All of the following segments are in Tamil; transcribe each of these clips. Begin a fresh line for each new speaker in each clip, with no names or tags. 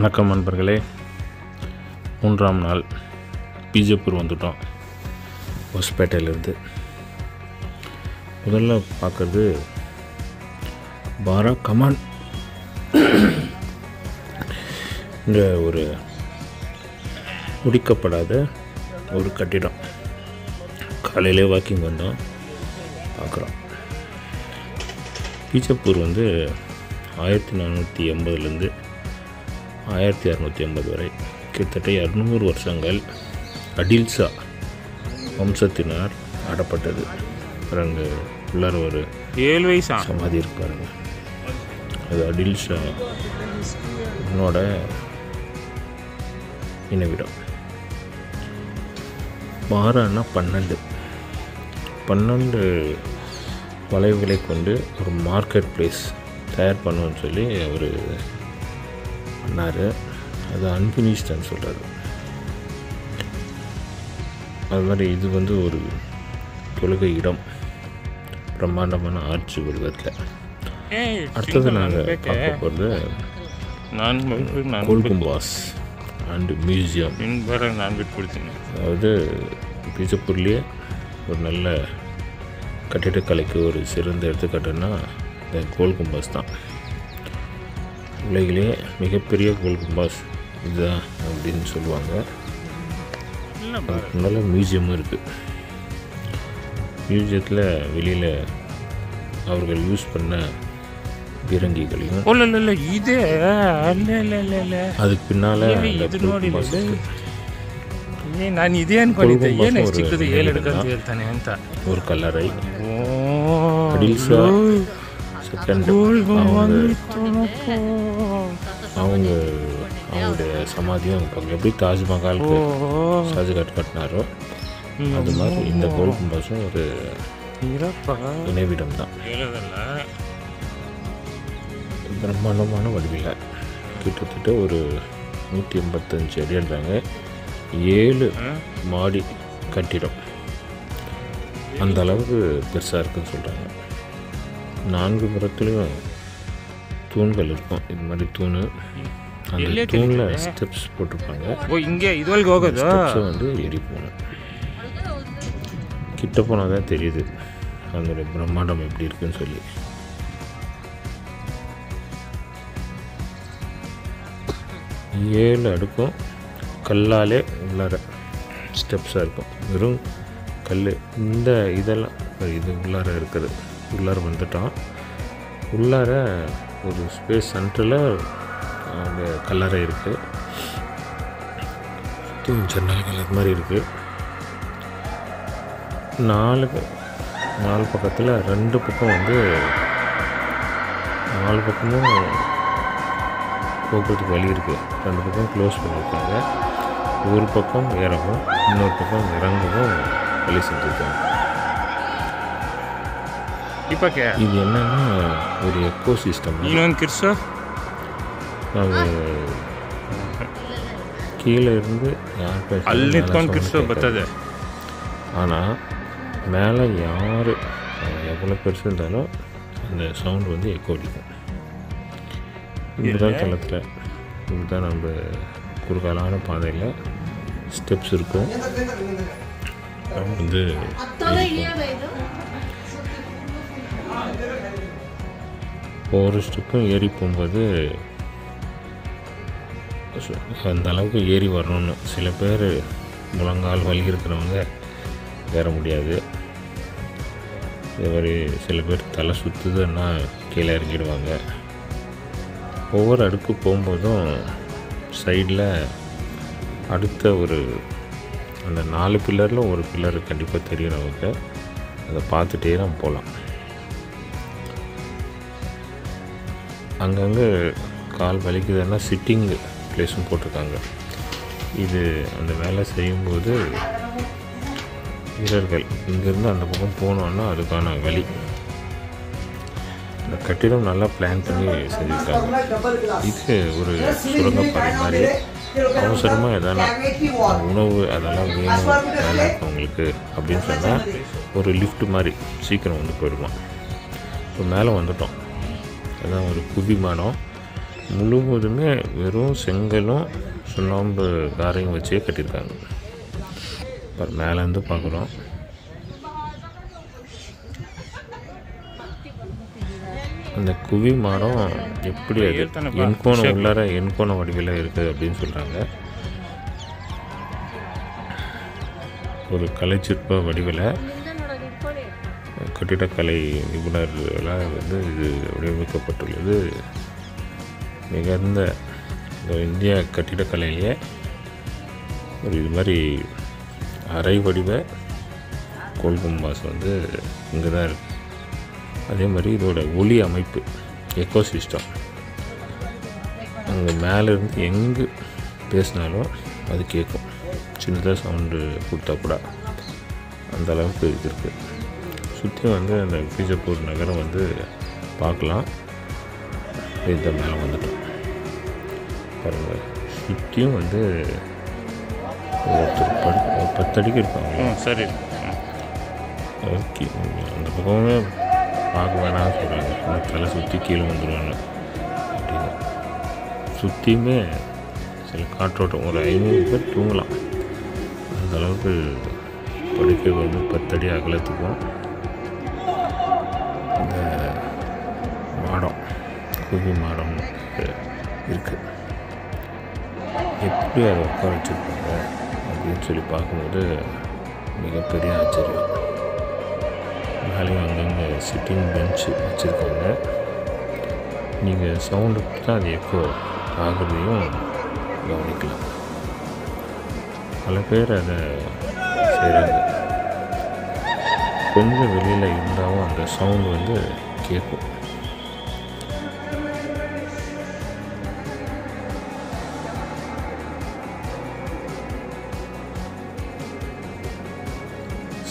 வணக்கம் நண்பர்களே. 3ஆம் நாள் பீஜப்பூர் வந்துட்டோம். ஹொஸ்பேட்டையிலேருந்து முதல்ல பார்க்குறது பாரா கமான். இங்கே ஒரு முடிக்கப்படாத ஒரு கட்டிடம். காலையிலே வாக்கிங் வந்தோம், பார்க்குறோம். பீஜப்பூர் 1480 1680 வரை கிட்டத்தட்ட 200 வருஷங்கள் அடில்சா வம்சத்தினர் ஆடப்பட்டது. அங்கே உள்ளார ஒரு
7 வயசா
சமாதி இருப்பாருங்க. அது அடில்சா என்னோட நினைவிடம். பாரான்னா 12 வளைவுகளை கொண்டு ஒரு மார்க்கெட் பிளேஸ் தயார் பண்ணுவோன்னு சொல்லி அவர் பண்ணார். அது அன்ஃபினிஷ்டுன்னு சொல்கிறாரு. அது மாதிரி இது ஒரு தொழுகை இடம், பிரம்மாண்டமான ஆர்ச்சி வடிவத்தில். அடுத்தது நாங்கள் பார்க்க போகிறது கோல்கும்பாஸ் அண்டு மியூசியம். அதாவது பீஜப்பூர்லேயே ஒரு நல்ல கட்டிடக்கலைக்கு ஒரு சிறந்த எடுத்துக்காட்டுன்னா இந்த கோல்கும்பாஸ் தான். உலகிலே மிகப்பெரிய கோல்கும்பாஸ் இதுதான் அப்படின்னு சொல்லுவாங்க. நல்ல மியூசியமும் இருக்குது. மியூசியத்தில் வெளியில் அவர்கள் யூஸ் பண்ண பீரங்கிகளையும் அதுக்கு பின்னால் ஒரு கல்லறை. அடில்சா அவங்களுடைய சமாதியும் எப்படி தாஜ்மஹாலுக்கு ஷாஜகான் கட்டினாரோ அது மாதிரி இந்த கோல்கும்பாஸும் ஒரு நினைவிடம் தான். பிரம்மாண்டமான வடிவில் கிட்டத்தட்ட ஒரு 185 அடின்றாங்க. 7 மாடி கட்டிடம். அந்த அளவுக்கு பெருசாக இருக்குன்னு சொல்கிறாங்க. 4 புறத்துலேயும் தூண்கள் இருக்கும். இது மாதிரி தூண், அந்த தூணில் ஸ்டெப்ஸ் போட்டிருப்பாங்க. ஸ்டெப்ஸை ஏறி போகணும். கிட்ட போனால் தான் தெரியுது அதனுடைய பிரம்மாண்டம் எப்படி இருக்குன்னு சொல்லி. ஏழு அடுக்கும் கல்லாலே உள்ளார ஸ்டெப்ஸாக இருக்கும். வெறும் கல். இந்த இதெல்லாம் இது உள்ளார இருக்குது. உள்ளார வந்துட்டோம். உள்ளார ஒரு ஸ்பேஸ் சென்டரில் அந்த கல்லறை இருக்குது. ஜன்னல்கள் அது மாதிரி இருக்குது. 4 பக்கத்தில் 2 பக்கம் 4 பக்கமும் போக்குவரத்துக்கு வழி இருக்குது. 2 பக்கம் க்ளோஸ் பண்ணியிருக்காங்க. ஒரு பக்கம் ஏறவும் இன்னொரு பக்கம் இறங்கவும் வழி செஞ்சுருக்காங்க. இது என்னன்னா ஒரு எக்கோ சிஸ்டம். அது கீழே இருந்து யார் பேசுறது, ஆனால் மேலே யார் எவ்வளோ பெருசு இருந்தாலும் அந்த சவுண்டு எக்கோ அடிக்கும். இதுதான் தளத்தில். இதுதான் நம்ம குறுகாலான பாதையில் ஸ்டெப்ஸ் இருக்கும். ஒவ்வொரு ஸ்டெப்பும் ஏறி போகும்போது அந்த அளவுக்கு ஏறி வரணும்னு சில பேர் முழங்கால் வலி இருக்கிறவங்க ஏற முடியாது. இதே மாதிரி சில பேர் தலை சுற்றுதுன்னா கீழே இறங்கிடுவாங்க. ஒவ்வொரு அடுக்கு போகும்போதும் சைடில் அடுத்த அந்த 4 பில்லரில் ஒரு பில்லர் கண்டிப்பாக தெரியும் நமக்கு. அதை பார்த்துட்டே நம்ம போகலாம். அங்கங்கே கால் வலிக்குதுன்னா சிட்டிங் பிளேஸும் போட்டிருக்காங்க. இது அந்த வேலை செய்யும்போது வீரர்கள் இங்கேருந்து அந்த பக்கம் போனோன்னா அதுக்கான வழி. இந்த கட்டிடம் நல்லா பிளான் பண்ணி செஞ்சுருக்காங்க. இது ஒரு சுரங்கப்பாதை மாதிரி. அவசரமாக எதனா உணவு அதெல்லாம் வேணும் வேலை இருக்கவங்களுக்கு அப்படின்னு சொன்னால் ஒரு லிஃப்ட் மாதிரி சீக்கிரம் போயிடுவோம். இப்போ மேலே வந்துட்டோம். அதுதான் ஒரு குவிமானம். முழுவதுமே வெறும் செங்கலும் சுண்ணாம்பு காரையும் வச்சே கட்டியிருக்காங்க. இப்போ மேலேருந்து பார்க்குறோம். அந்த குவி மாடம் எப்படி அது எண்கோணம் உள்ளார எண்கோண வடிவில் இருக்குது அப்படின்னு சொல்கிறாங்க. ஒரு கலைச்சிற்ப வடிவில் கட்டிடக்கலை நிபுணர்களால் வந்து இது வடிவமைக்கப்பட்டுள்ளது. மிகுந்த இந்திய கட்டிடக்கலையிலே ஒரு இது மாதிரி அரை வடிவ கோல்கும்பாஸ் வந்து இங்கே தான் இருக்குது. அதே மாதிரி இதோட ஒலி அமைப்பு எக்கோசிஸ்டம் அங்கே மேலேருந்து எங்கே பேசினாலும் அது கேட்கும். சின்னதாக சவுண்டு கொடுத்தா கூட அந்த அளவுக்கு இது இருக்குது. சுற்றியும் வந்து அந்த பீஜப்பூர் நகரம் வந்து பார்க்கலாம். இந்த மேலே வந்துட்டோம் பாருங்கள். சுற்றியும் வந்து ஒருத்தர் 10 அடிக்கு இருப்பாங்க. சரி, ஓகே. அந்த பக்கமே பார்க்க வேணாம்னு சொல்கிறாங்க. அந்த தலை சுற்றி கீழே வந்துடுவாங்க அப்படின்னு. சுற்றியுமே சில காற்றோட்டம் ஒரு 500 பேர் தூங்கலாம். அந்த அளவுக்கு படுக்கை வந்து 10 அடி அகலத்துக்கும் இந்த மாடம் குவி மாடம் இருக்குது. எப்படி அதை உட்கார வச்சுருப்பாங்க அப்படின்னு சொல்லி பார்க்கும்போது மிகப்பெரிய ஆச்சரியம். மேலேயும் அங்கங்கே சிட்டிங் பெஞ்சு வச்சுருக்காங்க. நீங்கள் சவுண்டு கொடுத்தா அது எக்கோ ஆகிறதையும் கவனிக்கலாம். பல பேர் அதை செய்கிறாங்க. கொஞ்சம் வெளியில் இருந்தாலும் அந்த சவுண்டு வந்து கேட்கும்.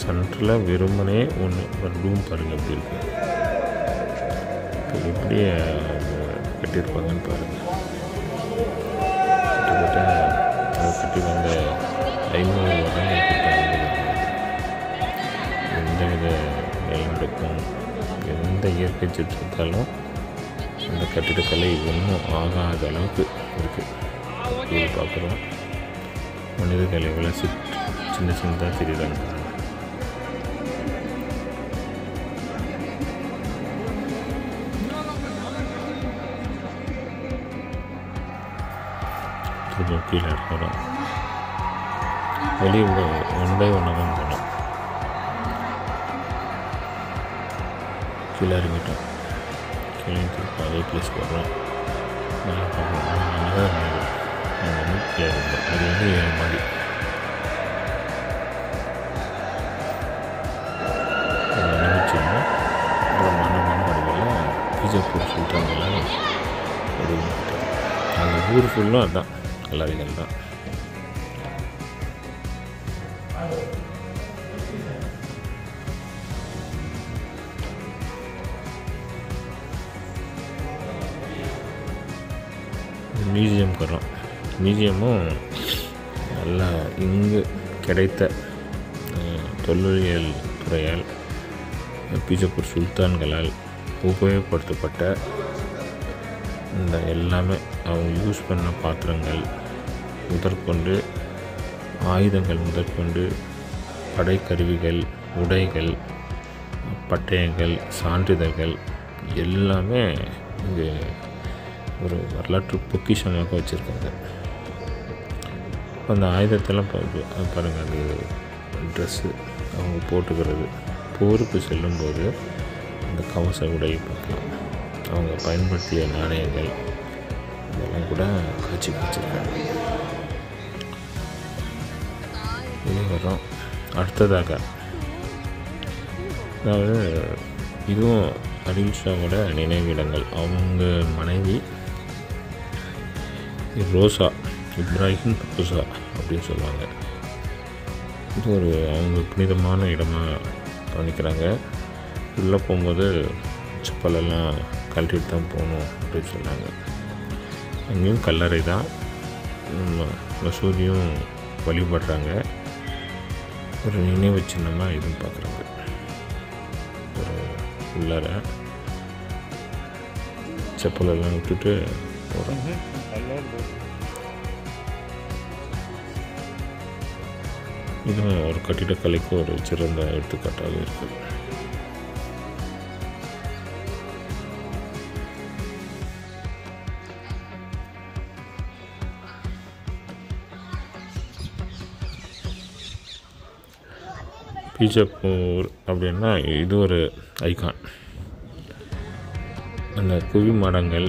சென்டரில் வெறுமனே ஒரு ரூம் பாருங்கள் எப்படி இருக்கு. இப்போ எப்படி கட்டியிருப்பாங்கன்னு பாருங்கள். கிட்டத்தட்ட அதை கட்டி வந்த 500 வருடங்கள் கிட்ட எந்த வித நிலநடுக்கம் எந்த இயற்கை சீற்றத்தாலும் அந்த கட்டிடக்கலை ஒன்றும் ஆகாத அளவுக்கு இருக்குது. இது பார்க்குறோம். மனித கலைகளை சின்ன சின்னதாக தெரியுறாங்க. கீழே இருக்கிறோம். வெளியே ஒன் பை ஒன்னாக தான் போனோம். கீழே இறங்கிட்டோம். கீழே திருப்பி அதே பிளேஸ் போடுறோம். நல்லா பார்க்கணும். அங்கே வந்து கீழே இருந்தோம். அது வந்து 7 மாடி. நினைச்சோம்னா பிரம்மாண்டமான வடிவில் பீஜப்பூர் சுல்தான்களால் வடிவமைக்கிட்டோம். அந்த ஊர் ஃபுல்லும் அதுதான் கல்லறைகள் தான். மியூசியம் போகிறோம். மியூசியமும் நல்லா இங்கு கிடைத்த தொல்லியல் துறையால் பீஜப்பூர் சுல்தான்களால் உபயோகப்படுத்தப்பட்ட இந்த எல்லாமே அவங்க யூஸ் பண்ண பாத்திரங்கள் முதற்கொண்டு ஆயுதங்கள் முதற்கொண்டு படைக்கருவிகள், உடைகள், பட்டயங்கள், சான்றிதழ்கள் எல்லாமே இங்கே ஒரு வரலாற்று பொக்கிஷமாக வச்சுருக்காங்க. அந்த ஆயுதத்தெல்லாம் பாருங்கள். அது ட்ரெஸ்ஸு அவங்க போட்டுக்கிறது. போருக்கு செல்லும்போது அந்த கவச உடையை பார்க்கலாம். அவங்க பயன்படுத்திய நாணயங்கள் இதெல்லாம் கூட காட்சி வச்சுருக்காங்க. இது வரும். அடுத்ததாக அதாவது இதுவும் அடில் ஷாவோட நினைவிடங்கள். அவங்க மனைவி ரோசா, இப்ராஹிம் ரோசா அப்படின்னு சொல்லுவாங்க. இது ஒரு அவங்க புனிதமான இடமாக கவனிக்கிறாங்க. உள்ளே போகும்போது செப்பலெல்லாம் கழட்டிட்டு தான் போகணும் அப்படின்னு சொன்னாங்க. அங்கேயும் கல்லறை தான். மசூதியும் வழிபடுறாங்க. ஒரு நினைவு சின்னமாக இதுவும் பார்க்குறாங்க. ஒரு உள்ளார செப்பலெல்லாம் விட்டுட்டு போகிறோம். இதுவும் ஒரு கட்டிடக்கலைக்கு ஒரு சிறந்த எடுத்துக்காட்டாக இருக்குது. பீஜப்பூர் அப்படின்னா இது ஒரு ஐகான். அந்த குவி மரங்கள்,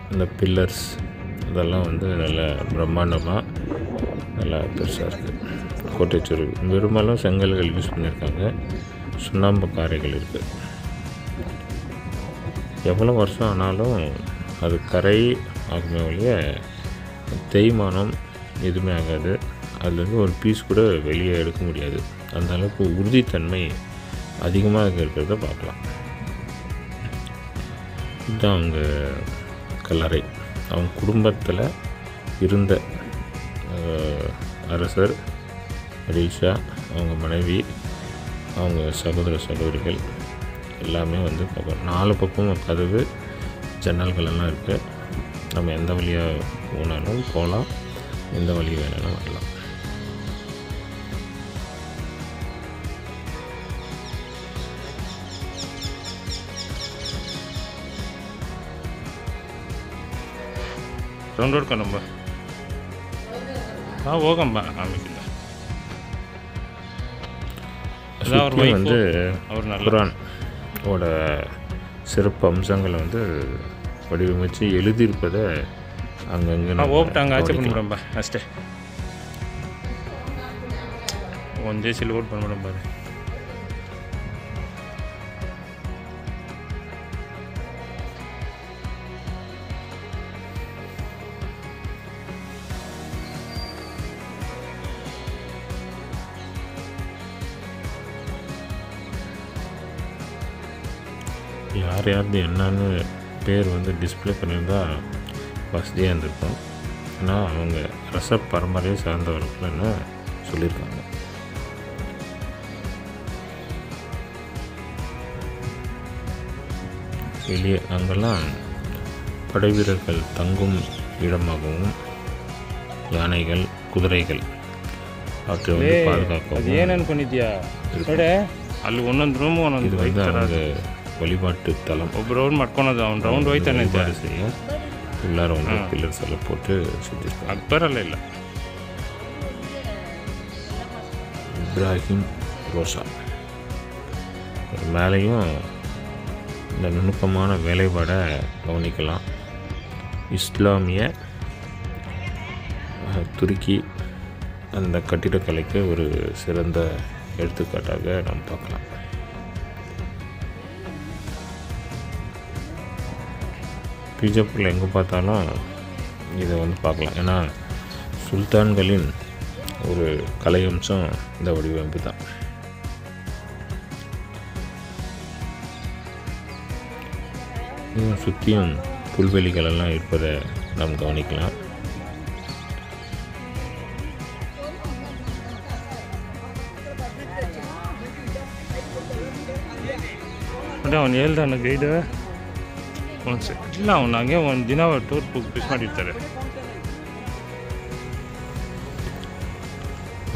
அந்த பில்லர்ஸ் இதெல்லாம் வந்து நல்லா பிரம்மாண்டமாக நல்லா பெருசாக இருக்குது. கோட்டைச்சுவர் பெரும்பாலும் செங்கல்கள் யூஸ் பண்ணியிருக்காங்க. சுண்ணாம்பு காரைகள் இருக்குது. எவ்வளோ வருஷம் ஆனாலும் அது கரை ஆகுமே ஒழிய தேய்மானம் எதுவுமே ஆகாது. அதுலேருந்து ஒரு பீஸ் கூட வெளியே எடுக்க முடியாது. அந்த அளவுக்கு உறுதித்தன்மை அதிகமாக இருக்கிறத பார்க்கலாம். இதுதான் அவங்க கல்லறை. அவங்க குடும்பத்தில் இருந்த அரசர் அடில் ஷா, அவங்க மனைவி, அவங்க சகோதர சகோதரிகள் எல்லாமே வந்து பார்ப்போம். 4 பக்கமும் கதவு ஜன்னல்கள் எல்லாம் இருக்குது. நம்ம எந்த வழியாக போனாலும் போகலாம், எந்த வழி வேணாலும் வரலாம்.
ರೌಂಡ್ ಹೊಡ್ಕೊಂಡಮ್ಮ ಹೋಗಮ್ಮ ಆಮೇಲೆ
வந்து குரான் ஓட சிறப்பு அம்சங்களை வந்து வடிவமைச்சு எழுதியிருப்பதை அங்கங்கே
ಹೋಗ್ಬಿಟ್ಟು ಆಚೆ ಬಂದ್ಬಿಡಮ್ಮ ಅಷ್ಟೇ. ಒಂದೇ ಸಿಲ್ ಓಟ್ ಬಂದ್ಬಿಡಮ್ಮ ಬರ್ರಿ.
யார் யாருது என்னன்னு பேர் வந்து டிஸ்பிளே பண்ணியிருந்தா வசதியாக இருந்திருக்கும். ஆனால் அவங்க ரச பரம்பரையை சார்ந்தவர்கள்னு சொல்லியிருக்காங்க. வெளியே அங்கெல்லாம் படை வீரர்கள் தங்கும் இடமாகவும் யானைகள், குதிரைகள் அவற்றை வந்து பாதுகாக்கவும்
ஏன்னு பண்ணிட்டியா ಅಲ್ಲಿ ಒಂದೊಂದು ರೂಮು
இது வந்து அவங்க வழிபாட்டு தலம்.
ಒಬ್ಬ ರೌಂಡ್ ಮಾಡ್ಕೊಳೋದು ಅವ್ನು ರೌಂಡ್ ಹೋಯ್ತಾನೆ
செய்ய எல்லாரும் வந்து பில்லர்ஸ் எல்லாம் போட்டு செஞ்சுருக்காங்க.
அக்பர் அல்ல இல்லை
இப்ராஹிம் ரோசா மேலேயும் இந்த நுணுக்கமான வேலைப்பாடை கவனிக்கலாம். இஸ்லாமிய துருக்கி அந்த கட்டிடக்கலைக்கு ஒரு சிறந்த எடுத்துக்காட்டாக நாம் பார்க்கலாம். பீஜப்பூரில் எங்கே பார்த்தாலும் இதை வந்து பார்க்கலாம். ஏன்னா சுல்தான்களின் ஒரு கலை அம்சம் இந்த வடிவமைப்பு தான். சுற்றியும் புல்வெளிகள் எல்லாம் இருப்பதை நாம் கவனிக்கலாம்.
ಅವನು ಹೇಳ್ದ ನನ್ನ ಗೈಡ್ ಇಲ್ಲ ಅವ್ನು ಹಂಗೆ ಒಂದು ದಿನ ಟೂರ್ ಫಿಕ್ಸ್ ಮಾಡಿರ್ತಾರೆ.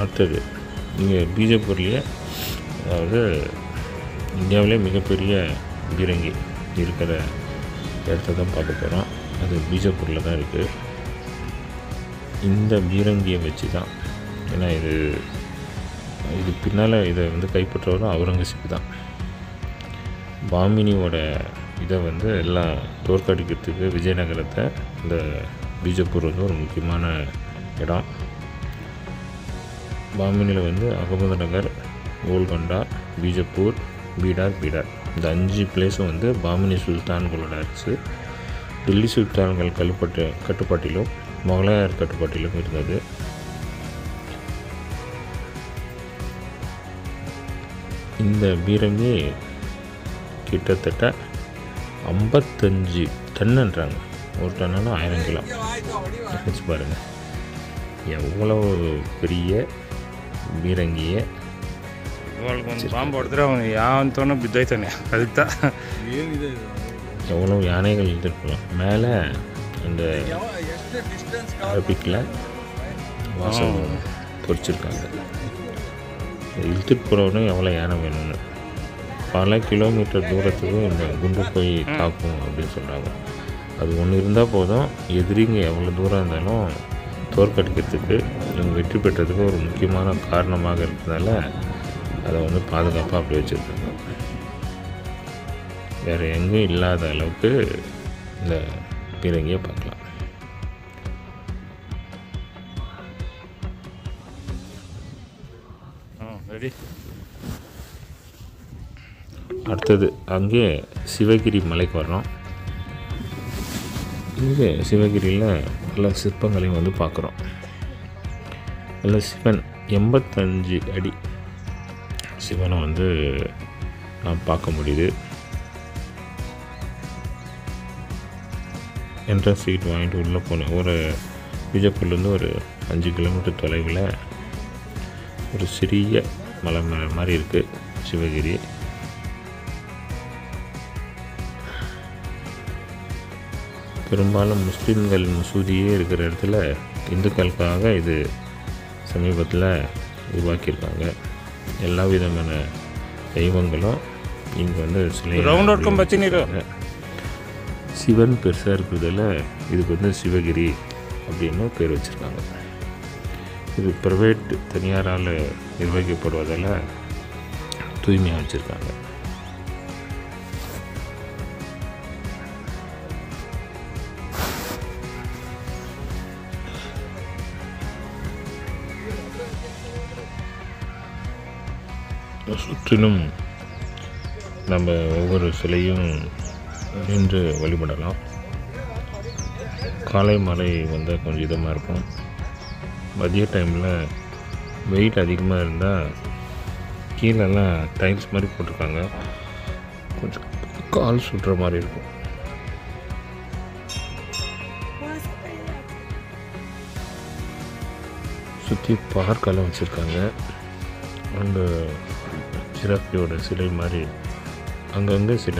அடுத்தது இங்கே பீஜப்பூர்லேயே, அதாவது இந்தியாவிலே மிகப்பெரிய பீரங்கி இருக்கிற இடத்த தான் பார்க்க போகிறோம். அது பீஜப்பூரில் தான் இருக்குது. இந்த பீரங்கியை வச்சு தான், ஏன்னா இது பின்னால் இதை வந்து கைப்பற்றவரும் அவுரங்கசீப் தான். பாமினியோட இதை வந்து எல்லாம் தோற்கடிக்கிறதுக்கு விஜயநகரத்தை இந்த பீஜப்பூர் வந்து ஒரு முக்கியமான இடம். பாமினியில் வந்து அகமது நகர், கோல்கொண்டா, பீஜப்பூர், பீடார் இந்த 5 பிளேஸும் வந்து பாமினி சுல்தான்களோட அரசு. டெல்லி சுல்தான்கள் கட்டுப்பாட்டிலும் முகலாயர் கட்டுப்பாட்டிலும் இருந்தது. இந்த பீரங்கி கிட்டத்தட்ட 55 டன்னுன்றாங்க. ஒரு டன்னுன்னா 1000 கிலோ. வச்சு பாருங்கள் எவ்வளோ பெரிய பீரங்கியை.
ಒಂದು ಬಾಂಬ್ ಹೊಡೆದ್ರೆ ಅವನು ಯಾವಂತವನು ಬಿದ್ದೋಯ್ತಾನೆ. ಅದಕ್ಕೆ
எவ்வளோ யானைகள் இருக்கலாம். மேலே அந்த அரபிக்கில் வாசம் பொறிச்சிருக்காங்க. இழுத்துட்டு போகிறவனும் எவ்வளோ யானை வேணும்னு பல கிலோமீட்டர் தூரத்துக்கு இந்த குண்டு போய் தாக்கும் அப்படின்னு சொல்கிறாங்க. அது ஒன்று இருந்தால் போதும், எதிரிங்க எவ்வளோ தூரம் இருந்தாலும் தோற்கடிக்கிறதுக்கு இவங்க வெற்றி பெற்றதுக்கு ஒரு முக்கியமான காரணமாக இருக்கிறதால அதை வந்து பாதுகாப்பாக அப்படி வச்சுருக்காங்க. வேறு எங்கேயும் இல்லாத அளவுக்கு இந்த பீரங்கியை பார்க்கலாம்.
ரெடி.
அடுத்தது அங்கே சிவகிரி மலைக்கு வர்றோம். இங்கே சிவகிரியில் பல சிற்பங்களையும் வந்து பார்க்குறோம். அதில் சிவன் 85 அடி சிவனை வந்து நாம் பார்க்க முடியுது. என்ட்ரன்ஸ் சீட் வாங்கிட்டு உள்ளே போனேன். ஒரு விஜயப்பூர்லேருந்து ஒரு 5 கிலோமீட்டர் தொலைவில் ஒரு சிறிய மலை மாதிரி இருக்குது சிவகிரி. பெரும்பாலும் முஸ்லீம்கள் மசூதியே இருக்கிற இடத்துல இந்துக்களுக்காக இது சமீபத்தில் உருவாக்கியிருக்காங்க. எல்லா விதமான தெய்வங்களும் இங்கே வந்து சிலை சிவன் பெருசாக இருக்கிறதுல இதுக்கு வந்து சிவகிரி அப்படின்னு பேர் வச்சுருக்காங்க. இது ப்ரைவேட் தனியாரால் நிர்வகிக்கப்படுவதால் தூய்மையாக வச்சுருக்காங்க. சுற்றிலும் நம்ம ஒவ்வொரு சிலையும் நின்று வழிபடலாம். காலை மாலை வந்து கொஞ்சம் இதமாக இருக்கும். மதிய டைமில் வெயில் அதிகமாக இருந்தால் கீழெல்லாம் டைல்ஸ் மாதிரி போட்டிருக்காங்க, கொஞ்சம் கால் சுடுற மாதிரி இருக்கும். சுற்றி பார்க்கெல்லாம் வச்சுருக்காங்க. அந்த ஜிராஃபியோட சிலை மாதிரி அங்கங்கே சில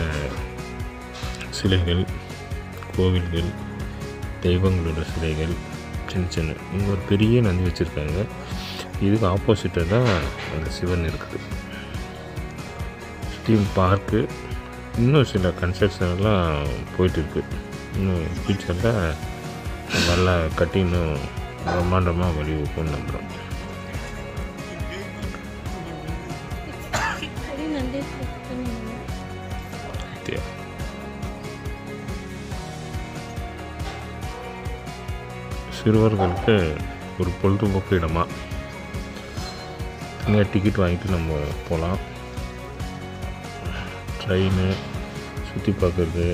சிலைகள், கோவில்கள், தெய்வங்களோட சிலைகள் சின்ன சின்ன. இங்கே ஒரு பெரிய நந்தி வச்சுருக்காங்க. இதுக்கு ஆப்போசிட்டாக தான் அந்த சிவன் இருக்குது. தீம் பார்க்கு இன்னும் சில கன்ஸ்ட்ரக்ஷன்லாம் போயிட்டுருக்கு. இன்னும் ஃபியூச்சரில் நல்லா கட்டி இன்னும் பிரம்மாண்டமாக வழிவகுக்கும்னு நம்புகிறோம். சிறுவர்களுக்கு ஒரு பொழுதுபோக்கு இடமா தனியாக டிக்கெட் வாங்கிட்டு நம்ம போகலாம். ட்ரெயின் சுற்றி பார்க்குறது,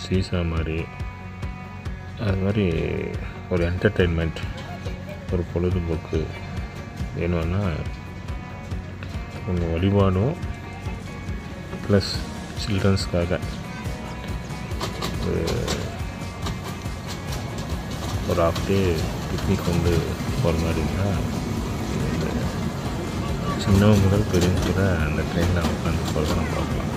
சீசா மாதிரி, அது மாதிரி ஒரு என்டர்டெயின்மெண்ட், ஒரு பொழுதுபோக்கு வேணும்னா உங்கள் வழிபாடும் ப்ளஸ் சில்ட்ரன்ஸ்க்காக ஒரு ஹாஃப் டே பிக்னிக் வந்து போகிற மாதிரி இருந்தால் சின்னவங்க முதல் பெரியவங்க கூட அந்த ட்ரெயினில் உட்காந்து போகிறத நம்ம பார்க்கலாம்.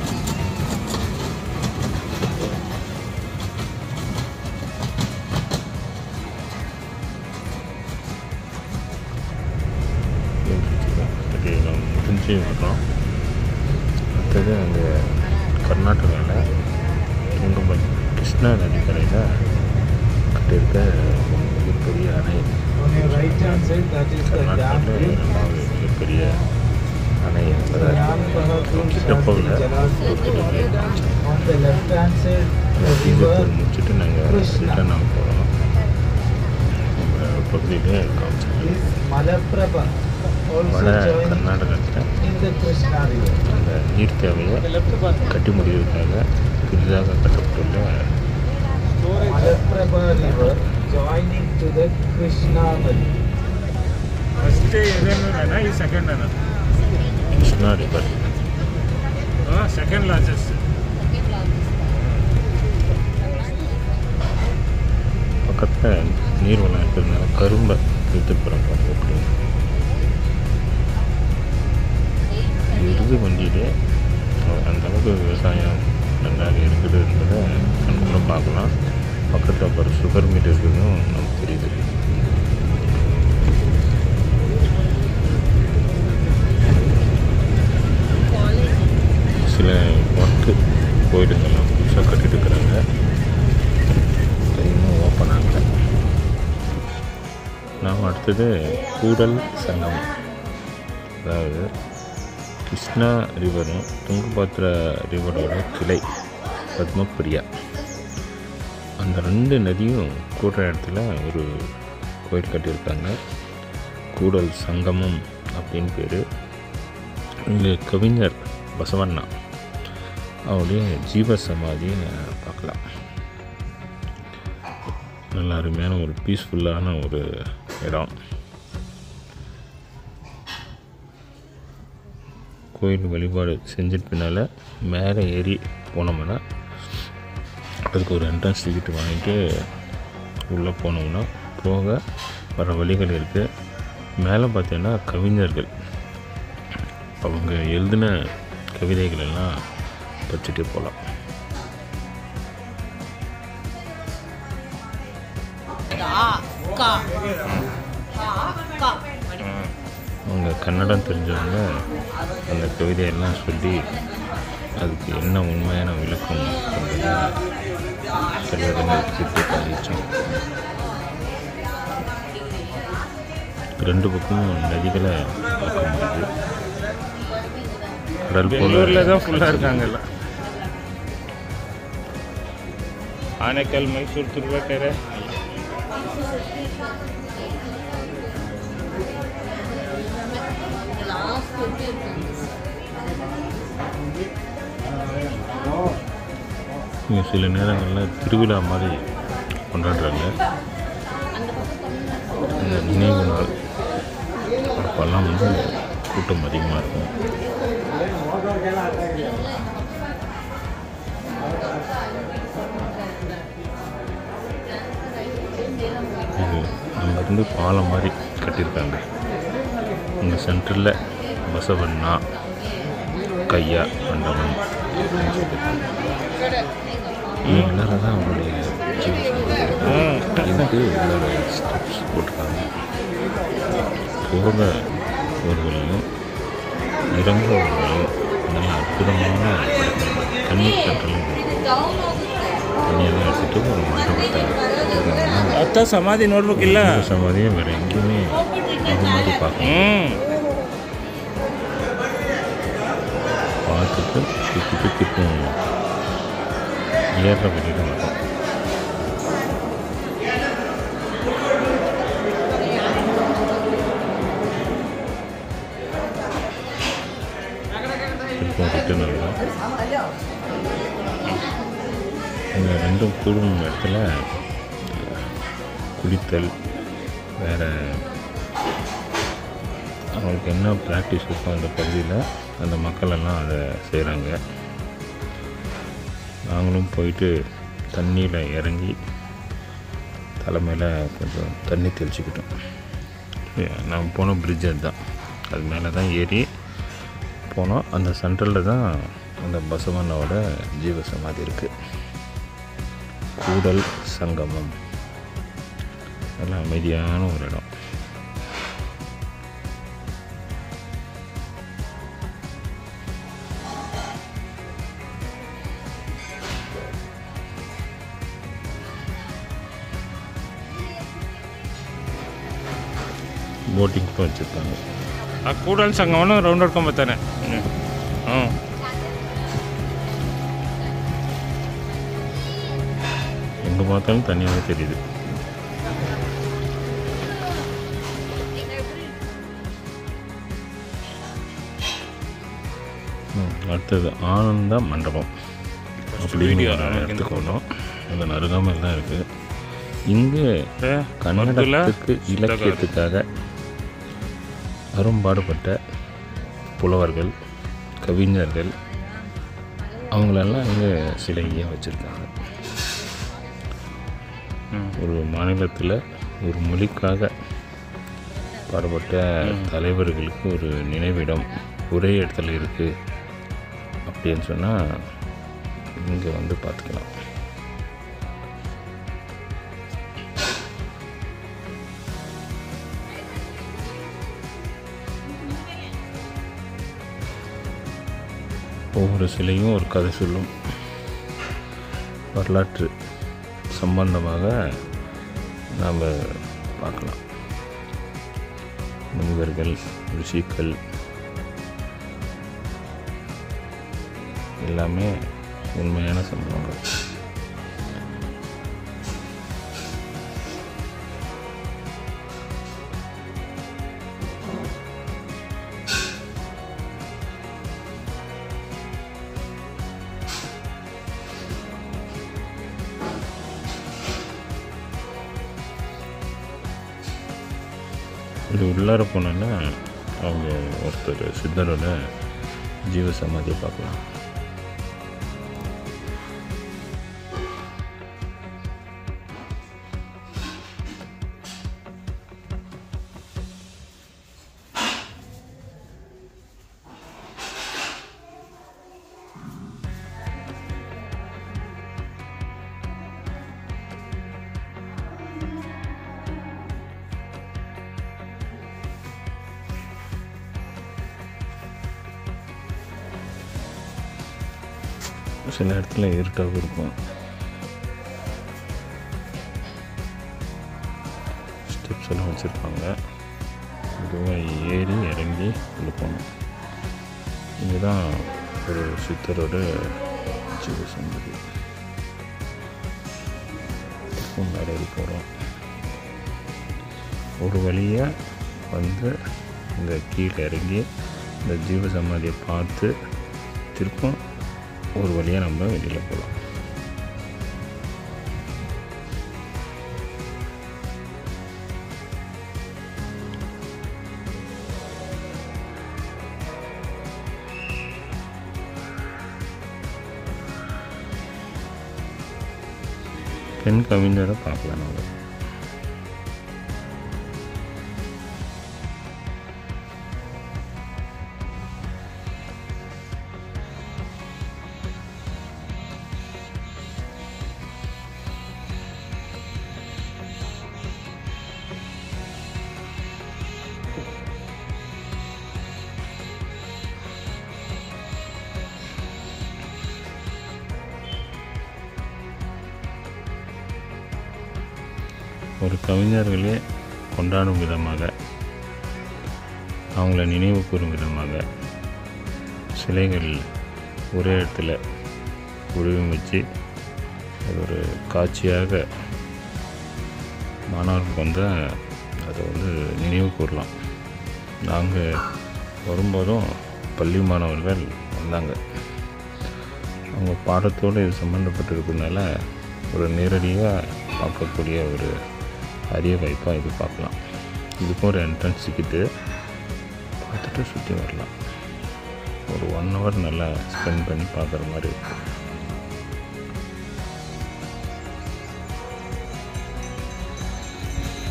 நம்ம முடிஞ்சு விடுறோம். அடுத்தது அங்கே கர்நாடகாவில் துங்கபத்ரா கிருஷ்ணா நதிக்கரையில் கட்டியிருக்க மிகப்பெரிய அணை. கர்நாடகாவில் மிகப்பெரிய அணை கிட்ட போகல. முடிச்சுட்டு நாங்கள் ரிட்டர்ன் ஆக போகிறோம். பகுதியிலே காமிச்சிருக்கோம். வட கர்நாடகத்தில் அந்த நீர் தேவையை கட்டி முடிவதற்காக புதிதாக கட்டப்பட்டுள்ள
Malaprabha river joining to the Krishna Nadi.
First ಇದೇನ ಈ ಸೆಕೆಂಡ್ ಅನ್ನ
கிருஷ்ணா ரிவர்
ಸೆಕೆಂಡ್ ಲಾರ್ಜೆಸ್ಟ್.
பக்கத்தில் நீர்வளம் இருக்கிறதுனால கரும்பை எடுத்துட்டு போகிறாங்க. எப்படி எருது வண்டியிலே அந்தளவுக்கு விவசாயம் நன்றாக இருக்குது என்பதை கண்கூட பார்க்கலாம். பக்கத்தில் பக்கத்தில் பாரு சுகர் மீட் இருக்குதுன்னு நமக்கு தெரியுது. சில ஒர்க்கு கோயிலுங்கெல்லாம் புதுசாக கட்டிட்டு இருக்கிறாங்க, இன்னும் ஓப்பன் ஆகலை. நாம் அடுத்தது கூடல் சங்கமம், அதாவது கிருஷ்ணா ரிவரும் துங்கபத்ரா ரிவரோட கிளை பத்மபிரியா, அந்த 2 நதியும் கூடுற இடத்துல ஒரு கோயில் கட்டியிருக்காங்க. கூடல் சங்கமம் அப்படின்னு பேர். இங்கே கவிஞர் பசவண்ணா அவருடைய ஜீவ சமாதியை பார்க்கலாம். நல்ல அருமையான ஒரு பீஸ்ஃபுல்லான ஒரு இடம். கோயில் வழிபாடு செஞ்சுட்டு பின்னால் மேலே ஏறி போனோம்னா அதுக்கு ஒரு என்ட்ரன்ஸ் டிக்கெட் வாங்கிட்டு உள்ளே போனோம்னா போக வர வழிகள் இருக்குது. மேலே பார்த்தீங்கன்னா கவிஞர்கள் அவங்க எழுதின கவிதைகள் எல்லாம் படிச்சுட்டே போகலாம். அவங்க கன்னடம் தெரிஞ்சவங்க அந்த கவிதையெல்லாம் சொல்லி அதுக்கு என்ன உண்மையான விளக்கம் சில இடங்கள் திட்டு பதிச்சோம். 2 பக்கமும் நதிகளை பார்க்க முடியுது. கடல்
பெங்களூரில் தான் ஃபுல்லாக இருக்காங்கல்ல. ஆனைக்கல், மைசூர், திருவேக்கரை
இங்கே சில நேரங்களில் திருவிழா மாதிரி கொண்டாடுறாங்க. இந்த நினைவு நாள் அப்போல்லாம் வந்து கூட்டம் அதிகமாக இருக்கும். இது அங்கேருந்து பாலம் மாதிரி கட்டியிருக்காங்க. இங்கே சென்டரில் பசவண்ணா கையா மண்டபம் அப்படின்னு சொல்லியிருக்காங்க. எல்லாரும் தான் அவங்களுடைய இதுக்கு உள்ளார ஸ்டெப்ஸ் போட்டிருக்காங்க. போக ஒரு வழியும் இறங்க ஒரு வழியும் நல்ல அற்புதமான தண்ணீர் கட்டலும் தண்ணியெல்லாம் எடுத்துகிட்டு ஒரு மண்டபத்தை
சமாதி நோட்புக்கில்ல
சமாதியும் வேறு எங்கேயுமே அது மாதிரி பார்க்கணும். பார்த்துட்டு சுற்றிட்டு திருப்பும் ஏற வெளியில் வரும். திருப்பம் ரிட்டர்ன் ஆகும். இந்த 2 கூடும் இடத்துல குளித்தல் வேறு அவங்களுக்கு என்ன ப்ராக்டிஸ் இருக்கோ அந்த பகுதியில் அந்த மக்களெல்லாம் அதை செய்கிறாங்க. நாங்களும் போயிட்டு தண்ணியில் இறங்கி தலைமையில் கொஞ்சம் தண்ணி தெளிச்சிக்கிட்டோம். நான் போன பிரிட்ஜ் அதுதான், அது மேலே தான் ஏறி போனோம். அந்த சென்ட்ரலில் தான் அந்த பசவண்ணாவோட ஜீவ சமாதி இருக்குது. கூடல் சங்கமம் நல்ல அமைதியான ஒரு இடம். போட்டிங்க்கும் வச்சுருக்காங்க.
ಕೂಡಲ್ ಸಂಗಮನ ರೌಂಡ್ ಹೊಡ್ಕೊಂಬರ್ತಾನೆ.
எங்கே பார்த்தாலும் தனியாகவே தெரியுது. அடுத்தது ஆனந்த மண்டபம் அப்படின்னு எடுத்துக்கணும். அது அருகாமையில் தான் இருக்குது. இங்கே கன்னடத்துக்கு இலக்கியத்துக்காக அரும்பாடுபட்ட புலவர்கள் கவிஞர்கள் அவங்களெல்லாம் இங்கே சிலையாக வச்சுருக்காங்க. ஒரு மாநிலத்தில் ஒரு மொழிக்காக பாடுபட்ட தலைவர்களுக்கு ஒரு நினைவிடம் ஒரே இடத்துல இருக்குது அப்படின்னு சொன்னால் இங்கே வந்து பார்த்துக்கலாம். ஒவ்வொரு சிலையும் ஒரு கதை சொல்லும். வரலாற்று சம்பந்தமாக நாம் பார்க்கலாம். முனிவர்கள், ரிஷிகள் எல்லாமே உண்மையான சம்பவங்கள். இது உள்ளார போனோன்னா அவங்க ஒருத்தர் சித்தரோட ஜீவ சமாதியை பார்க்கலாம். சில இடத்துல இருட்டாகவும் இருக்கும். ஸ்டெப்ஸ் எல்லாம் வச்சுருப்பாங்க. இதுவாக ஏறி இறங்கி உள்ள போகணும். இங்கே தான் ஒரு சித்தரோட ஜீவ சமாதி. மேலே ஏறி போகிறோம். ஒரு வழியாக வந்து இந்த கீழே இறங்கி இந்த ஜீவ சமாதியை பார்த்து திருப்பம் ஒரு வழியாக நம்ம வெளியில் போகலாம். பெண் கவிஞரை பார்க்கலாம் நம்ம. ஒரு கவிஞர்களே கொண்டாடும் விதமாக, அவங்கள நினைவு கூறும் விதமாக சிலைகள் ஒரே இடத்துல வடிவமைச்சு அது ஒரு காட்சியாக மாணவர்களுக்கு வந்தால் அதை வந்து நினைவு கூறலாம். நாங்கள் வரும்போதும் பள்ளி மாணவர்கள் வந்தாங்க. அவங்க பாடத்தோடு இது சம்மந்தப்பட்டிருக்கிறதுனால ஒரு நேரடியாக பார்க்கக்கூடிய ஒரு அரிய வாய்ப்பாக இது பார்க்கலாம். இதுக்கும் ஒரு என்ட்ரன்ஸ் டிக்கெட்டு பார்த்துட்டு சுற்றி வரலாம். ஒரு 1 hour நல்லா ஸ்பெண்ட் பண்ணி பார்க்குற மாதிரி இருக்கும்.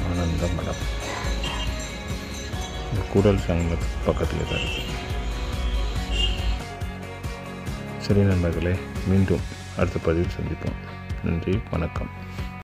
ஆனந்த மடம் இந்த கூடல் சங்கத்துக்கு பக்கத்தில் தான் இருக்குது. சரி நண்பர்களே, மீண்டும் அடுத்த பதிவில் சந்திப்போம். நன்றி, வணக்கம்.